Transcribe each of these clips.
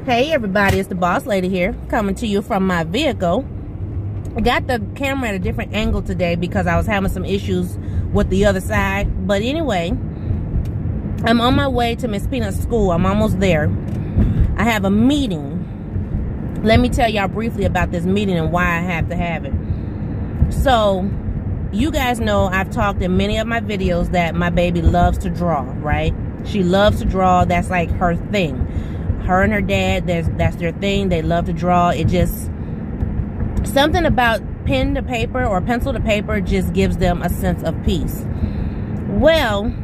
Hey everybody, it's the boss lady here, coming to you from my vehicle. I got the camera at a different angle today because I was having some issues with the other side. But anyway, I'm on my way to Miss Peanut's school. I'm almost there. I have a meeting. Let me tell y'all briefly about this meeting and why I have to have it. So, you guys know I've talked in many of my videos that my baby loves to draw, right? She loves to draw. That's like her thing. Her and her dad, that's their thing. They love to draw. It just, something about pen to paper or pencil to paper just gives them a sense of peace. Well,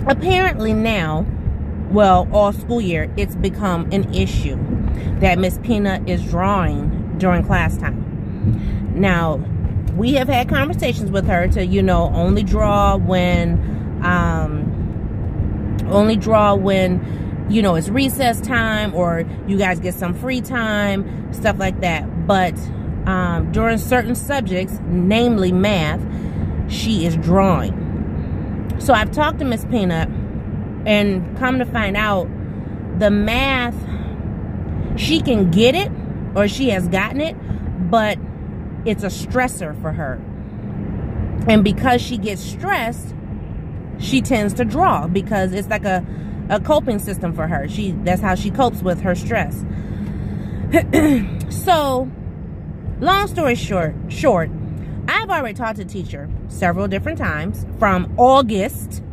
apparently now, well, all school year, it's become an issue that Miss Peanut is drawing during class time. Now, we have had conversations with her to, you know, only draw when, you know, it's recess time or you guys get some free time, stuff like that. But during certain subjects, namely math, she is drawing. So I've talked to Miss Peanut and come to find out the math, she can get it or she has gotten it, but it's a stressor for her. And because she gets stressed, she tends to draw because it's like a coping system for her. That's how she copes with her stress. So, long story short, I've already talked to the teacher several different times from August,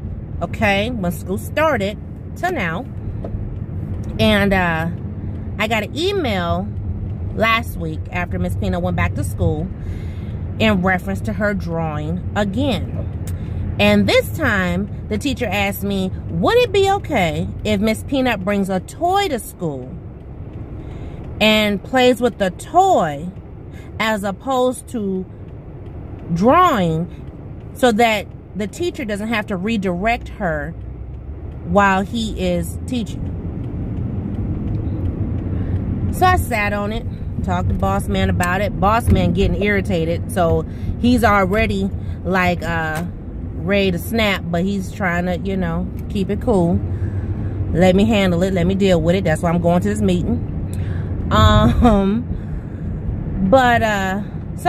okay, when school started, till now. And I got an email last week after Miss Peanut went back to school in reference to her drawing again. And this time, the teacher asked me, would it be okay if Miss Peanut brings a toy to school and plays with the toy as opposed to drawing so that the teacher doesn't have to redirect her while he is teaching? So I sat on it, talked to Boss Man about it. Boss Man getting irritated, so he's already like ready to snap, but he's trying to, you know, keep it cool. Let me handle it. Let me deal with it. That's why I'm going to this meeting. So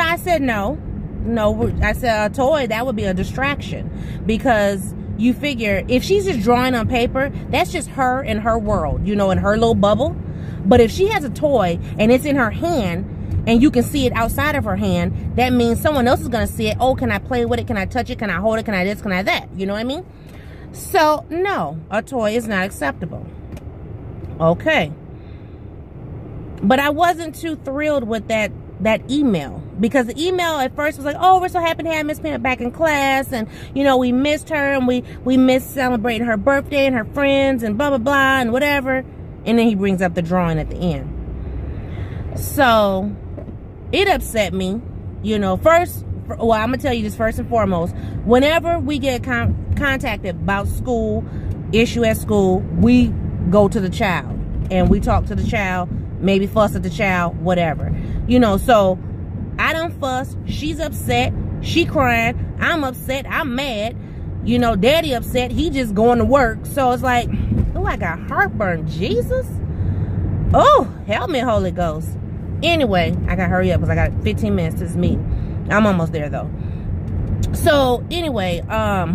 I said no. I said a toy, that would be a distraction, because you figure if she's just drawing on paper, that's just her in her world, you know, in her little bubble. But if she has a toy and it's in her hand and you can see it outside of her hand, that means someone else is going to see it. Oh, can I play with it? Can I touch it? Can I hold it? Can I this? Can I that? You know what I mean? So, no, a toy is not acceptable. Okay. But I wasn't too thrilled with that email, because the email at first was like, oh, we're so happy to have Miss Peanut back in class, and, you know, we missed her, and we missed celebrating her birthday and her friends and blah, blah, blah, and whatever. And then he brings up the drawing at the end. So, it upset me, you know. Well, I'm going to tell you this first and foremost. Whenever we get contacted about school, issue at school, we go to the child. And we talk to the child, maybe fuss at the child, whatever. You know, so I don't fuss. She's upset. She crying. I'm upset. I'm mad. You know, daddy upset. He just going to work. So it's like, oh, I got heartburn. Jesus. Oh, help me, Holy Ghost. Anyway, I got to hurry up because I got 15 minutes to this meeting. I'm almost there, though. So, anyway, I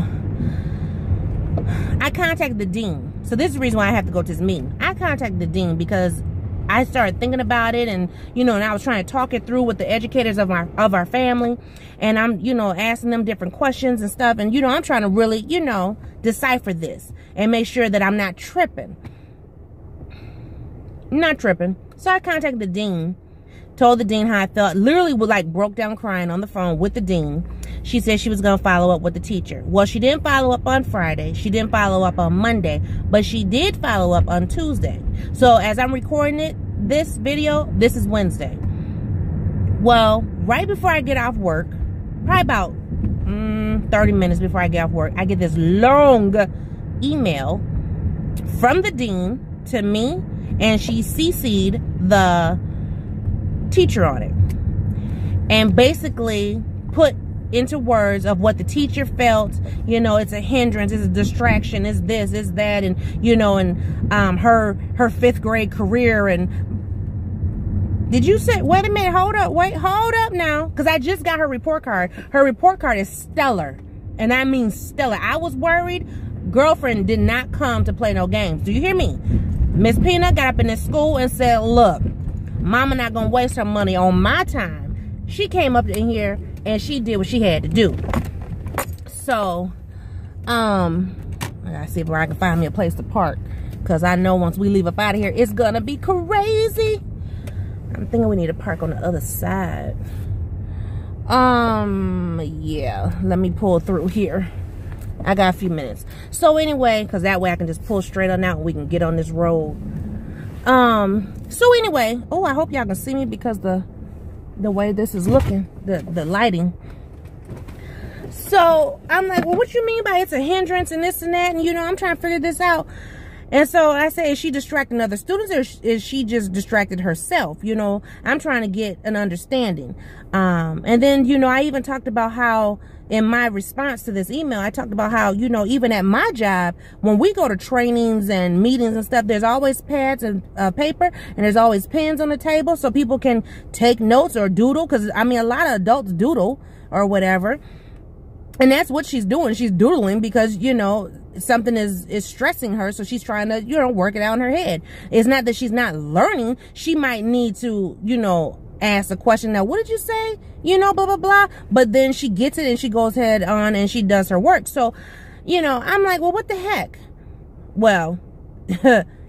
contacted the dean. So, this is the reason why I have to go to this meeting. I contacted the dean because I started thinking about it, and, you know, and I was trying to talk it through with the educators of our family. And I'm, you know, asking them different questions and stuff. And, you know, I'm trying to really, you know, decipher this and make sure that I'm not tripping. So I contacted the dean, told the dean how I felt, literally broke down crying on the phone with the dean. She said she was going to follow up with the teacher. Well, she didn't follow up on Friday. She didn't follow up on Monday, but she did follow up on Tuesday. So as I'm recording this video, this is Wednesday. Well, right before I get off work, probably about 30 minutes before I get off work, I get this long email from the dean to me, and she CC'd the teacher on it, and basically put into words of what the teacher felt. You know, it's a hindrance, it's a distraction, it's this, it's that, and you know, and her 5th grade career. And did you say, wait a minute, hold up now, because I just got her report card. Her report card is stellar, and I mean stellar. I was worried. Girlfriend did not come to play no games. Do you hear me? Miss Peanut got up in this school and said, look, mama not gonna waste her money on my time. She came up in here and she did what she had to do. So, I gotta see if I can find me a place to park, because I know once we leave up out of here, it's gonna be crazy. I'm thinking we need to park on the other side. Yeah, let me pull through here. I got a few minutes. So anyway, because that way I can just pull straight on out and we can get on this road. So anyway, oh, I hope y'all can see me because the way this is looking, the lighting. So I'm like, well, what you mean by it's a hindrance and this and that? And you know, I'm trying to figure this out. And so I say, is she distracting other students, or is she just distracted herself? You know, I'm trying to get an understanding. And then, you know, I even talked about how in my response to this email, I talked about how, you know, even at my job, when we go to trainings and meetings and stuff, there's always pads and paper, and there's always pens on the table so people can take notes or doodle. Because, I mean, a lot of adults doodle or whatever. And that's what she's doing. She's doodling because, you know, something is stressing her. So she's trying to, you know, work it out in her head. It's not that she's not learning. She might need to, you know, ask a question. Now, what did you say? You know, blah, blah, blah. But then she gets it and she goes head on and she does her work. So, you know, I'm like, well, what the heck? Well,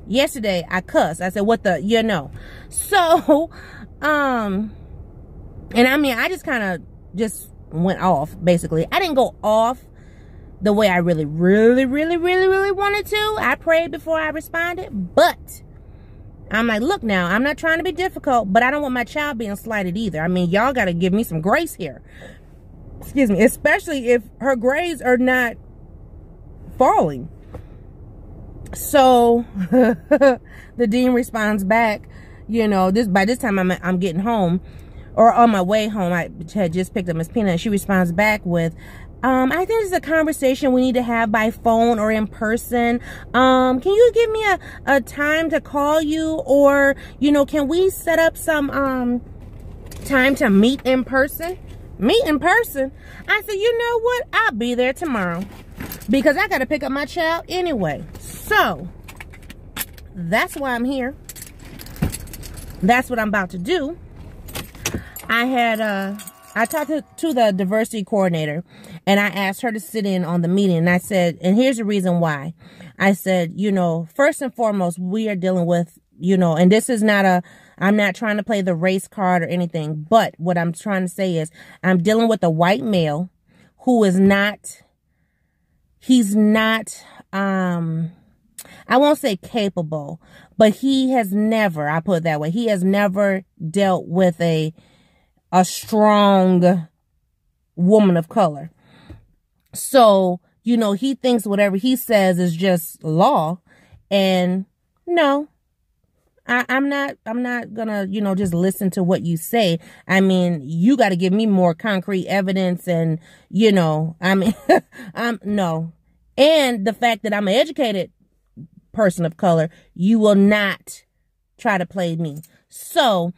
yesterday I cussed. I said, what the, you know. So, and I mean, I just kind of just went off, basically. I didn't go off the way I really wanted to. I prayed before I responded, but I'm like, look now, I'm not trying to be difficult, but I don't want my child being slighted either. I mean, y'all got to give me some grace here. Excuse me, especially if her grades are not falling. So the dean responds back, you know, by this time I'm getting home, or on my way home. I had just picked up Miss Peanut, and she responds back with, I think this is a conversation we need to have by phone or in person. Can you give me a time to call you? Or, you know, can we set up some time to meet in person? Meet in person? I said, you know what? I'll be there tomorrow, because I got to pick up my child anyway. So that's why I'm here. That's what I'm about to do. I talked to the diversity coordinator, and I asked her to sit in on the meeting. And I said, and here's the reason why. I said, you know, first and foremost, we are dealing with, you know, and this is not I'm not trying to play the race card or anything, but what I'm trying to say is I'm dealing with a white male who is not, he's not, I won't say capable, but he has never, I put it that way, he has never dealt with a strong woman of color. So, you know, he thinks whatever he says is just law. And no, I'm not gonna, you know, just listen to what you say. I mean, you got to give me more concrete evidence, and, you know, I mean, no. And the fact that I'm an educated person of color, you will not try to play me. So,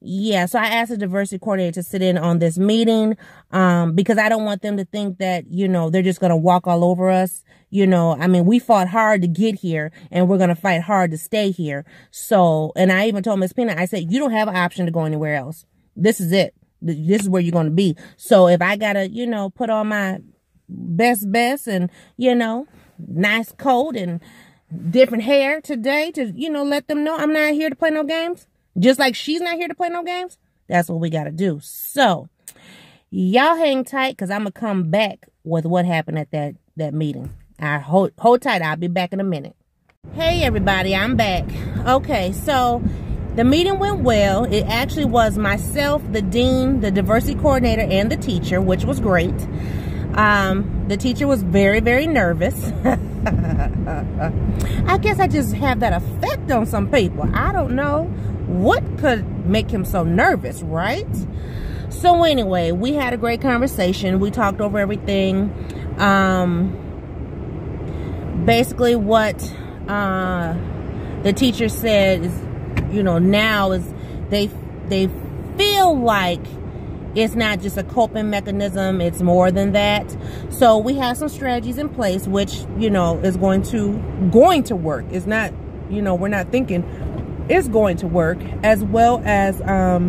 yeah, so I asked the diversity coordinator to sit in on this meeting, because I don't want them to think that, you know, they're just going to walk all over us. You know, I mean, we fought hard to get here, and we're going to fight hard to stay here. So, and I even told Miss Peanut, I said, you don't have an option to go anywhere else. This is it. This is where you're going to be. So if I got to, you know, put on my best and, you know, nice coat and different hair today to, you know, let them know I'm not here to play no games. Just like she's not here to play no games. That's what we got to do. So y'all hang tight, because I'm going to come back with what happened at that meeting. Hold tight. I'll be back in a minute. Hey, everybody. I'm back. Okay, so the meeting went well. It actually was myself, the dean, the diversity coordinator, and the teacher, which was great. The teacher was very, very nervous. I guess I just have that effect on some people. I don't know what could make him so nervous, right? So anyway, we had a great conversation. We talked over everything. Basically what the teacher said is, you know, now is they feel like it's not just a coping mechanism, it's more than that. So we have some strategies in place, which, you know, is going to work. It's not, you know, we're not thinking it's going to work. As well as I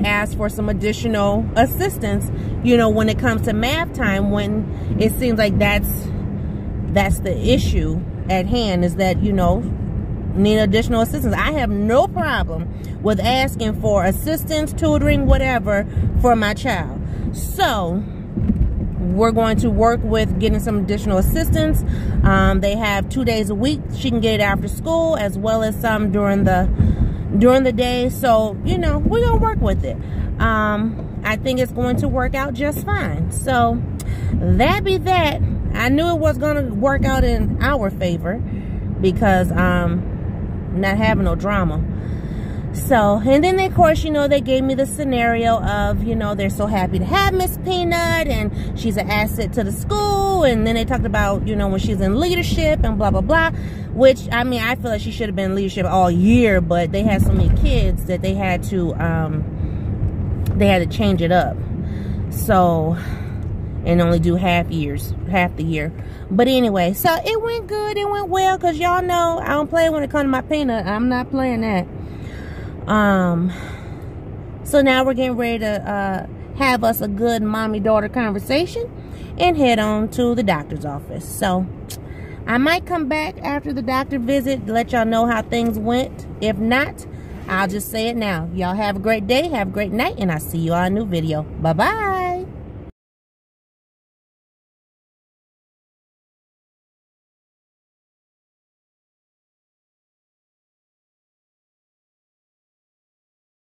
asked for some additional assistance, you know, when it comes to math time, when it seems like that's the issue at hand, is that, you know, need additional assistance. I have no problem with asking for assistance, tutoring, whatever, for my child. So we're going to work with getting some additional assistance. They have 2 days a week. She can get it after school, as well as some during the day. So, you know, we're gonna work with it. I think it's going to work out just fine. So that be that. I knew it was gonna work out in our favor, because not having no drama. So, and then of course, you know, they gave me the scenario of, you know, they're so happy to have Miss Peanut and she's an asset to the school. And then they talked about, you know, when she's in leadership and blah, blah, blah, which, I mean, I feel like she should have been in leadership all year, but they had so many kids that they had to change it up. So, and only do half the year. But anyway, so it went good, it went well, because y'all know I don't play when it comes to my peanut. I'm not playing that. So now we're getting ready to have us a good mommy-daughter conversation and head on to the doctor's office. So I might come back after the doctor visit to let y'all know how things went. If not, I'll just say it now. Y'all have a great day, have a great night, and I'll see you on a new video. Bye-bye.